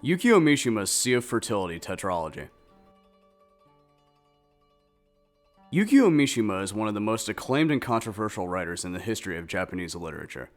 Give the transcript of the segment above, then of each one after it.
Yukio Mishima's Sea of Fertility Tetralogy. Yukio Mishima is one of the most acclaimed and controversial writers in the history of Japanese literature.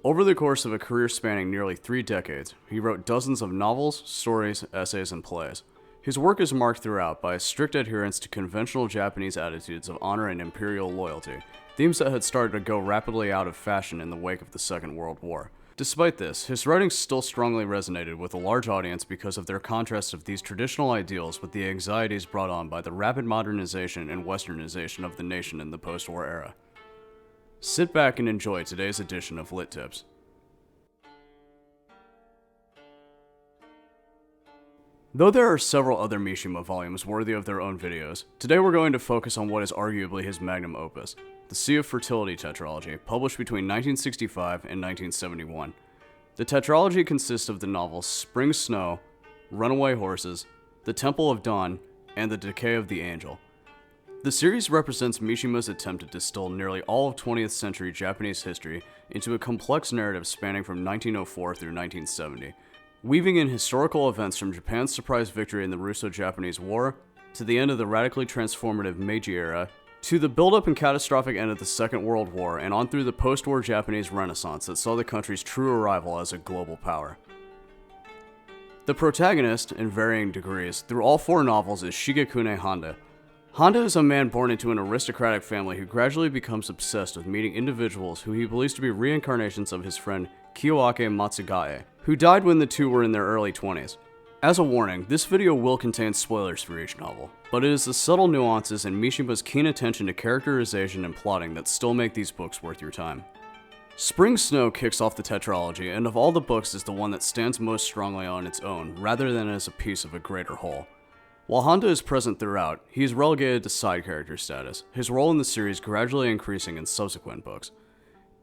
Over the course of a career spanning nearly 3 decades, he wrote dozens of novels, stories, essays, and plays. His work is marked throughout by a strict adherence to conventional Japanese attitudes of honor and imperial loyalty, themes that had started to go rapidly out of fashion in the wake of the Second World War. Despite this, his writings still strongly resonated with a large audience because of their contrast of these traditional ideals with the anxieties brought on by the rapid modernization and westernization of the nation in the post-war era. Sit back and enjoy today's edition of Lit Tips. Though there are several other Mishima volumes worthy of their own videos, today we're going to focus on what is arguably his magnum opus, the Sea of Fertility Tetralogy, published between 1965 and 1971. The tetralogy consists of the novels Spring Snow, Runaway Horses, The Temple of Dawn, and The Decay of the Angel. The series represents Mishima's attempt to distill nearly all of 20th century Japanese history into a complex narrative spanning from 1904 through 1970, weaving in historical events from Japan's surprise victory in the Russo-Japanese War, to the end of the radically transformative Meiji era, to the build-up and catastrophic end of the Second World War, and on through the post-war Japanese Renaissance that saw the country's true arrival as a global power. The protagonist, in varying degrees, through all 4 novels is Shigekune Honda. Honda is a man born into an aristocratic family who gradually becomes obsessed with meeting individuals who he believes to be reincarnations of his friend Kiyoake Matsugae, who died when the two were in their early 20s. As a warning, this video will contain spoilers for each novel, but it is the subtle nuances and Mishima's keen attention to characterization and plotting that still make these books worth your time. Spring Snow kicks off the tetralogy, and of all the books is the one that stands most strongly on its own, rather than as a piece of a greater whole. While Honda is present throughout, he is relegated to side character status, his role in the series gradually increasing in subsequent books.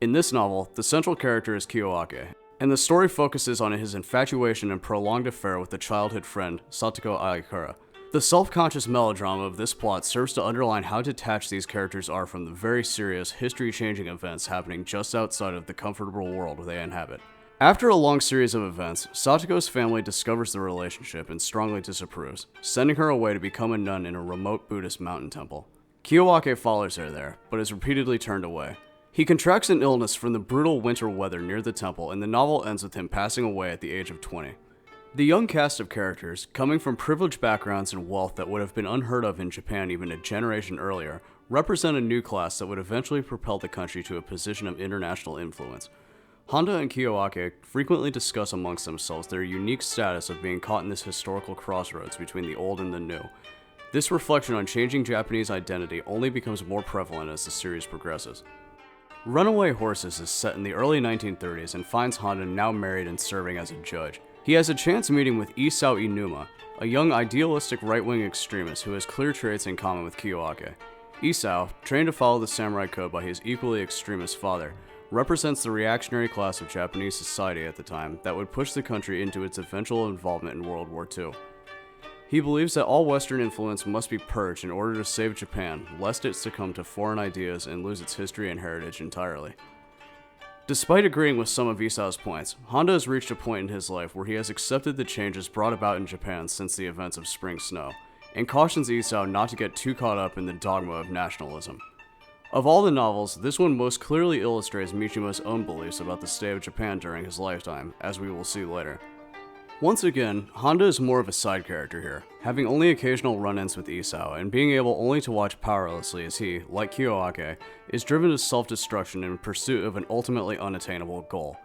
In this novel, the central character is Kiyoake, and the story focuses on his infatuation and prolonged affair with a childhood friend, Satoko Aikura. The self-conscious melodrama of this plot serves to underline how detached these characters are from the very serious, history-changing events happening just outside of the comfortable world they inhabit. After a long series of events, Satoko's family discovers the relationship and strongly disapproves, sending her away to become a nun in a remote Buddhist mountain temple. Kiyoake follows her there, but is repeatedly turned away. He contracts an illness from the brutal winter weather near the temple, and the novel ends with him passing away at the age of 20. The young cast of characters, coming from privileged backgrounds and wealth that would have been unheard of in Japan even a generation earlier, represent a new class that would eventually propel the country to a position of international influence. Honda and Kiyoake frequently discuss amongst themselves their unique status of being caught in this historical crossroads between the old and the new. This reflection on changing Japanese identity only becomes more prevalent as the series progresses. Runaway Horses is set in the early 1930s and finds Honda now married and serving as a judge. He has a chance meeting with Isao Inuma, a young idealistic right-wing extremist who has clear traits in common with Kiyoake. Isao, trained to follow the samurai code by his equally extremist father, represents the reactionary class of Japanese society at the time that would push the country into its eventual involvement in World War II. He believes that all Western influence must be purged in order to save Japan, lest it succumb to foreign ideas and lose its history and heritage entirely. Despite agreeing with some of Isao's points, Honda has reached a point in his life where he has accepted the changes brought about in Japan since the events of Spring Snow, and cautions Isao not to get too caught up in the dogma of nationalism. Of all the novels, this one most clearly illustrates Mishima's own beliefs about the state of Japan during his lifetime, as we will see later. Once again, Honda is more of a side character here, having only occasional run-ins with Isao and being able only to watch powerlessly as he, like Kiyoake, is driven to self-destruction in pursuit of an ultimately unattainable goal.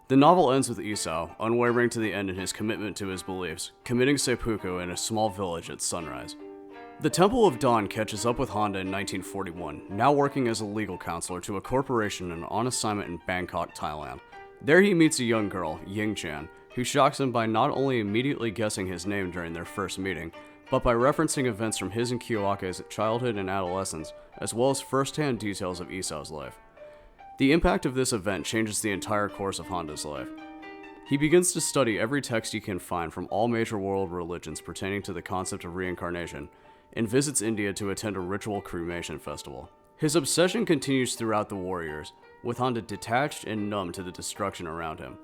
The novel ends with Isao, unwavering to the end in his commitment to his beliefs, committing seppuku in a small village at sunrise. The Temple of Dawn catches up with Honda in 1941, now working as a legal counselor to a corporation and on assignment in Bangkok, Thailand. There he meets a young girl, Ying-chan, who shocks him by not only immediately guessing his name during their first meeting, but by referencing events from his and Kiyoake's childhood and adolescence, as well as first-hand details of Isao's life. The impact of this event changes the entire course of Honda's life. He begins to study every text he can find from all major world religions pertaining to the concept of reincarnation, and visits India to attend a ritual cremation festival. His obsession continues throughout the war years, with Honda detached and numb to the destruction around him.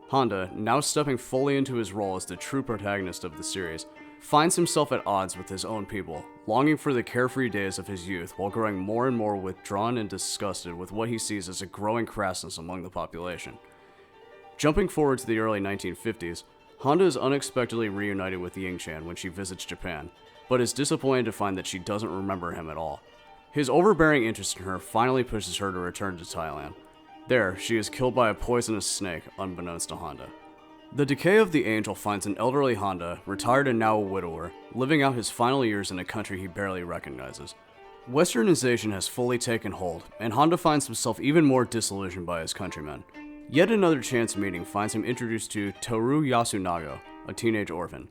Honda, now stepping fully into his role as the true protagonist of the series, finds himself at odds with his own people, longing for the carefree days of his youth while growing more and more withdrawn and disgusted with what he sees as a growing crassness among the population. Jumping forward to the early 1950s, Honda is unexpectedly reunited with Ying-chan when she visits Japan, but is disappointed to find that she doesn't remember him at all. His overbearing interest in her finally pushes her to return to Thailand. There, she is killed by a poisonous snake, unbeknownst to Honda. The Decay of the Angel finds an elderly Honda, retired and now a widower, living out his final years in a country he barely recognizes. Westernization has fully taken hold, and Honda finds himself even more disillusioned by his countrymen. Yet another chance meeting finds him introduced to Toru Yasunaga, a teenage orphan.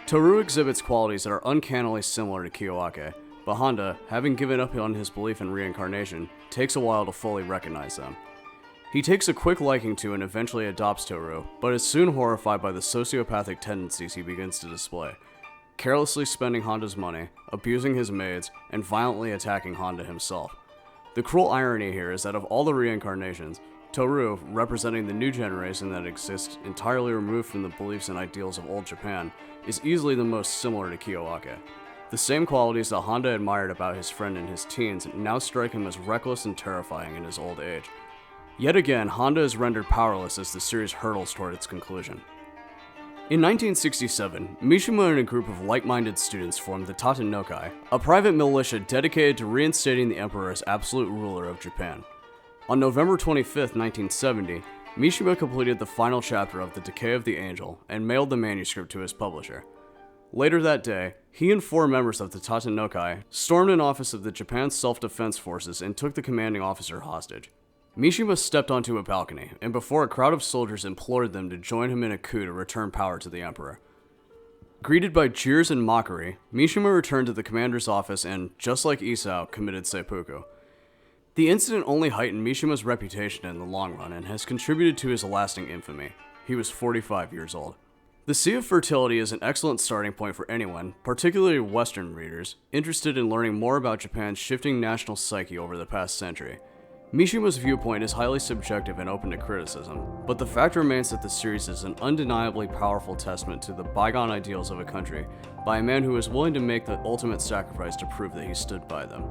Toru exhibits qualities that are uncannily similar to Kiyoake, but Honda, having given up on his belief in reincarnation, takes a while to fully recognize them. He takes a quick liking to and eventually adopts Toru, but is soon horrified by the sociopathic tendencies he begins to display, carelessly spending Honda's money, abusing his maids, and violently attacking Honda himself. The cruel irony here is that of all the reincarnations, Toru, representing the new generation that exists entirely removed from the beliefs and ideals of old Japan, is easily the most similar to Kiyoake. The same qualities that Honda admired about his friend in his teens now strike him as reckless and terrifying in his old age. Yet again, Honda is rendered powerless as the series hurtles toward its conclusion. In 1967, Mishima and a group of like-minded students formed the Tatenokai, a private militia dedicated to reinstating the emperor as absolute ruler of Japan. On November 25, 1970, Mishima completed the final chapter of The Decay of the Angel and mailed the manuscript to his publisher. Later that day, he and 4 members of the Tatenokai stormed an office of the Japan Self-Defense Forces and took the commanding officer hostage. Mishima stepped onto a balcony, and before a crowd of soldiers implored them to join him in a coup to return power to the emperor. Greeted by jeers and mockery, Mishima returned to the commander's office and, just like Isao, committed seppuku. The incident only heightened Mishima's reputation in the long run and has contributed to his lasting infamy. He was 45 years old. The Sea of Fertility is an excellent starting point for anyone, particularly Western readers, interested in learning more about Japan's shifting national psyche over the past century. Mishima's viewpoint is highly subjective and open to criticism, but the fact remains that the series is an undeniably powerful testament to the bygone ideals of a country by a man who is willing to make the ultimate sacrifice to prove that he stood by them.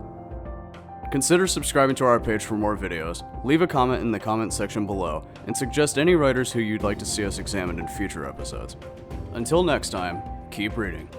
Consider subscribing to our page for more videos, leave a comment in the comment section below, and suggest any writers who you'd like to see us examine in future episodes. Until next time, keep reading.